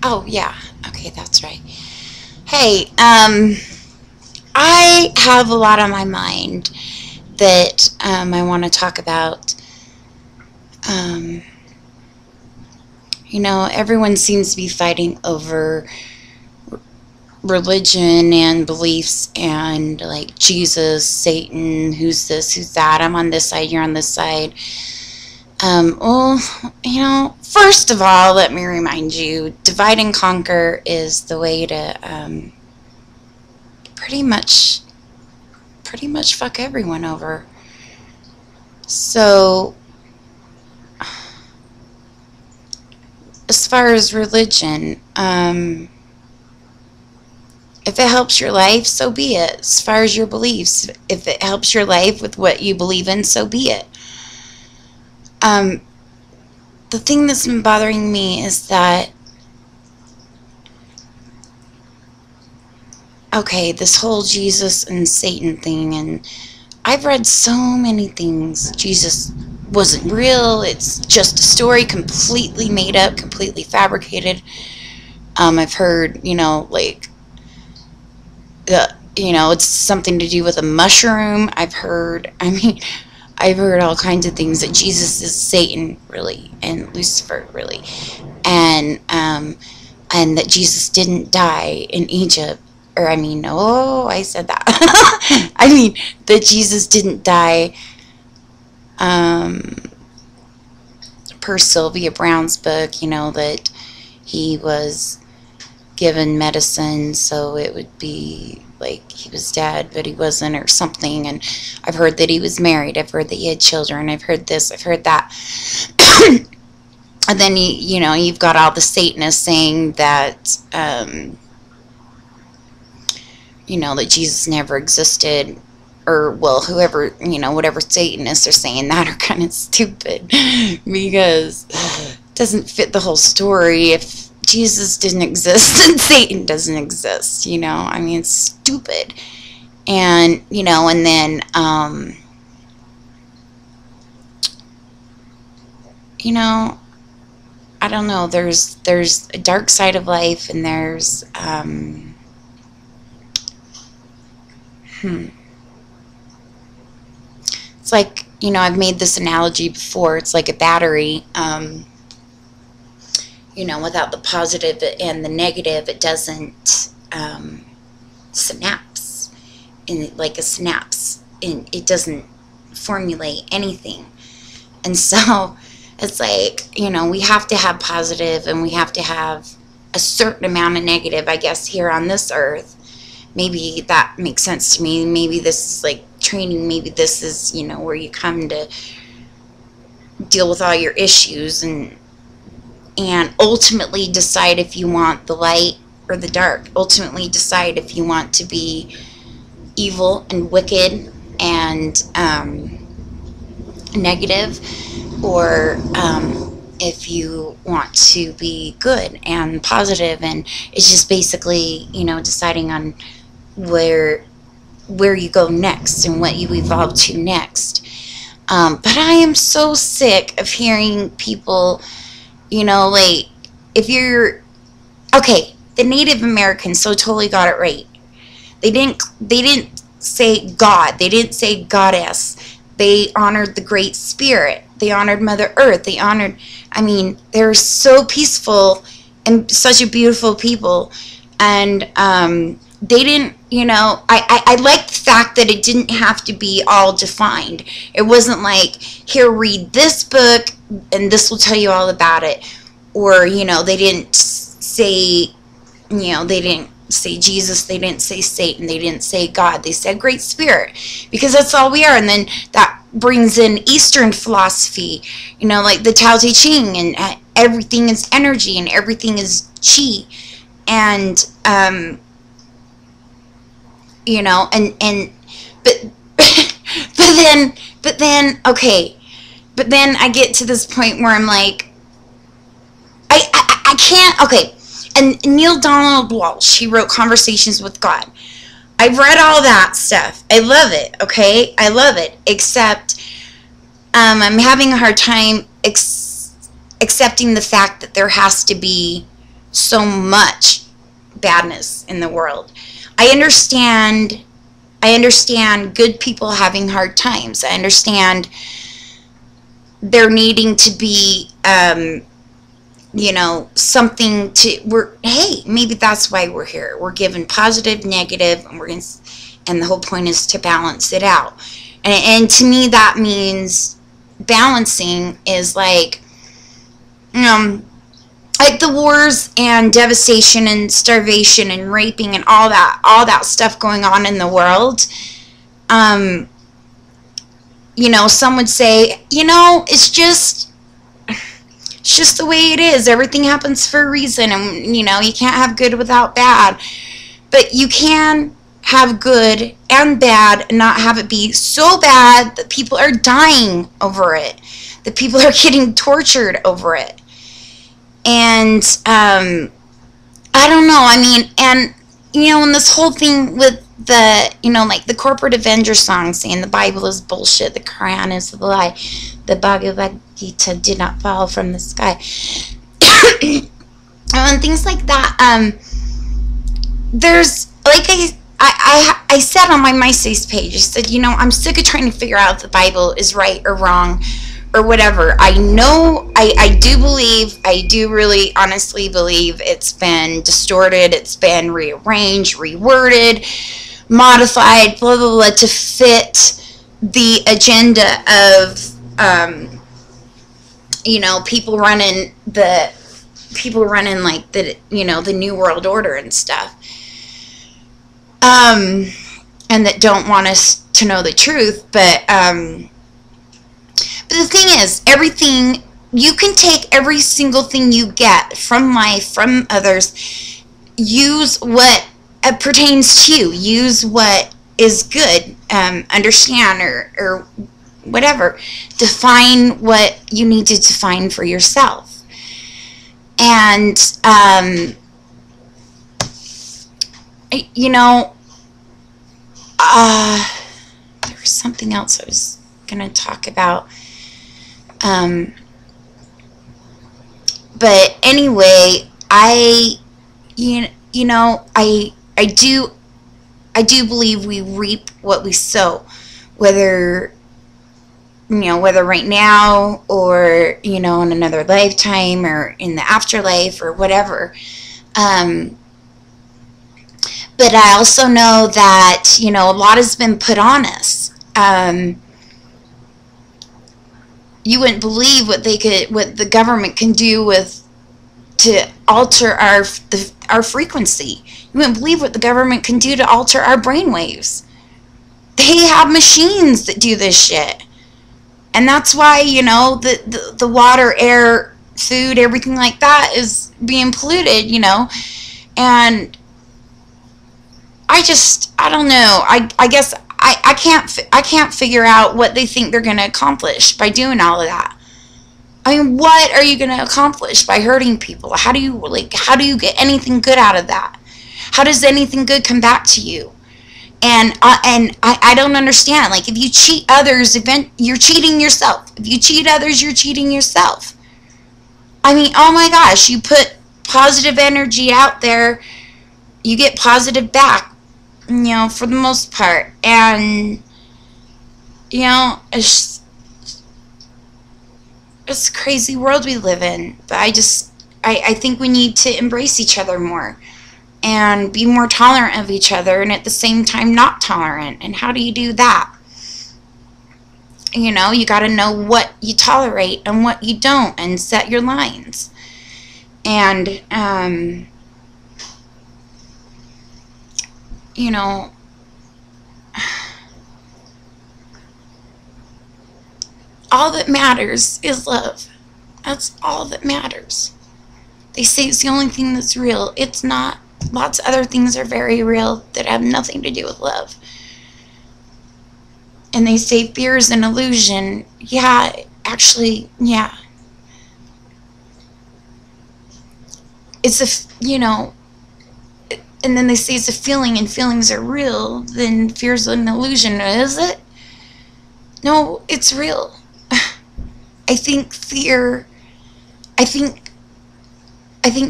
Oh, yeah. Okay, that's right. Hey, I have a lot on my mind that I want to talk about. Um, everyone seems to be fighting over religion and beliefs and like Jesus, Satan, who's this, who's that. I'm on this side, you're on this side. Well, first of all, let me remind you, divide and conquer is the way to pretty much fuck everyone over. So, as far as religion, if it helps your life, so be it. As far as your beliefs, if it helps your life with what you believe in, so be it. The thing that's been bothering me is that, okay, this whole Jesus and Satan thing, and I've read so many things. Jesus wasn't real. It's just a story, completely made up, completely fabricated. I've heard, it's something to do with a mushroom. I've heard all kinds of things, that Jesus is Satan, really, and Lucifer, really, and that Jesus didn't die in Egypt. I said that. That Jesus didn't die, per Sylvia Brown's book, that he was given medicine, so it would be like he was dead, but he wasn't, or something. And I've heard that he was married. I've heard that he had children. I've heard this. I've heard that. And then you've got all the Satanists saying that that Jesus never existed, or, well, whoever, whatever Satanists are saying that are kind of stupid, because it doesn't fit the whole story. If Jesus didn't exist, then Satan doesn't exist, it's stupid. And, and then, I don't know, there's a dark side of life, and there's, it's like, I've made this analogy before. It's like a battery. Without the positive and the negative, it doesn't synapse. Like a synapse. And it doesn't formulate anything. And so, it's like, we have to have positive, and we have to have a certain amount of negative, I guess, here on this earth. Maybe that makes sense to me. Maybe this is like training. Maybe this is, where you come to deal with all your issues and ultimately decide if you want the light or the dark. Ultimately decide if you want to be evil and wicked and negative, or if you want to be good and positive. And it's just basically, deciding on where you go next and what you evolve to next. But I am so sick of hearing people, like, if you're, okay, the Native Americans so totally got it right. They didn't say God. They didn't say goddess. They honored the Great Spirit. They honored Mother Earth. They honored, they're so peaceful and such a beautiful people. And, they didn't, I like the fact that it didn't have to be all defined. It wasn't like, here, read this book, and this will tell you all about it. Or, they didn't say, they didn't say Jesus, they didn't say Satan, they didn't say God, they said Great Spirit, because that's all we are. And then that brings in Eastern philosophy, like the Tao Te Ching, and everything is energy, and everything is chi. And, but then, okay, but then I get to this point where I'm like, I can't, okay, and Neil Donald Walsh, he wrote Conversations with God. I've read all that stuff. I love it, okay, I love it, except, I'm having a hard time accepting the fact that there has to be so much badness in the world. I understand good people having hard times. I understand there needing to be something hey, maybe that's why we're here. We're given positive, negative, and the whole point is to balance it out. And to me, that means balancing is like the wars and devastation and starvation and raping and all that stuff going on in the world. Some would say, it's just the way it is. Everything happens for a reason, and you can't have good without bad. But you can have good and bad and not have it be so bad that people are dying over it, that people are getting tortured over it. And I don't know, and this whole thing with the the corporate Avenger song saying the Bible is bullshit, the Quran is the lie, the Bhagavad Gita did not fall from the sky, and things like that. There's like I said on my MySpace page, I said, I'm sick of trying to figure out if the Bible is right or wrong or whatever. I know, I do really honestly believe it's been distorted, it's been rearranged, reworded, modified, blah, blah, blah, to fit the agenda of, people running like the New World Order and stuff. And that don't want us to know the truth, but the thing is, everything, you can take every single thing you get from life, from others, use what pertains to you, use what is good, understand or whatever, define what you need to define for yourself. And, there was something else I was going to talk about. But anyway, I do believe we reap what we sow, whether right now or, in another lifetime or in the afterlife or whatever. But I also know that, a lot has been put on us. You wouldn't believe what the government can do to alter our frequency. You wouldn't believe what the government can do to alter our brainwaves. They have machines that do this shit. And that's why, the water, air, food, everything like that is being polluted, And I don't know. I guess I can't figure out what they think they're going to accomplish by doing all of that. What are you going to accomplish by hurting people? How do you get anything good out of that? How does anything good come back to you? And I don't understand. Like, if you cheat others, you're cheating yourself. If you cheat others, you're cheating yourself. Oh my gosh, you put positive energy out there, you get positive back, for the most part. And, it's a crazy world we live in. But I think we need to embrace each other more and be more tolerant of each other, and at the same time not tolerant. And how do you do that? You got to know what you tolerate and what you don't, and set your lines. And all that matters is love. That's all that matters. They say it's the only thing that's real. It's not. Lots of other things are very real that have nothing to do with love. And they say fear is an illusion. Yeah, actually, yeah. It's and then they say it's a feeling and feelings are real, then fear's an illusion. Is it? No, it's real. I think having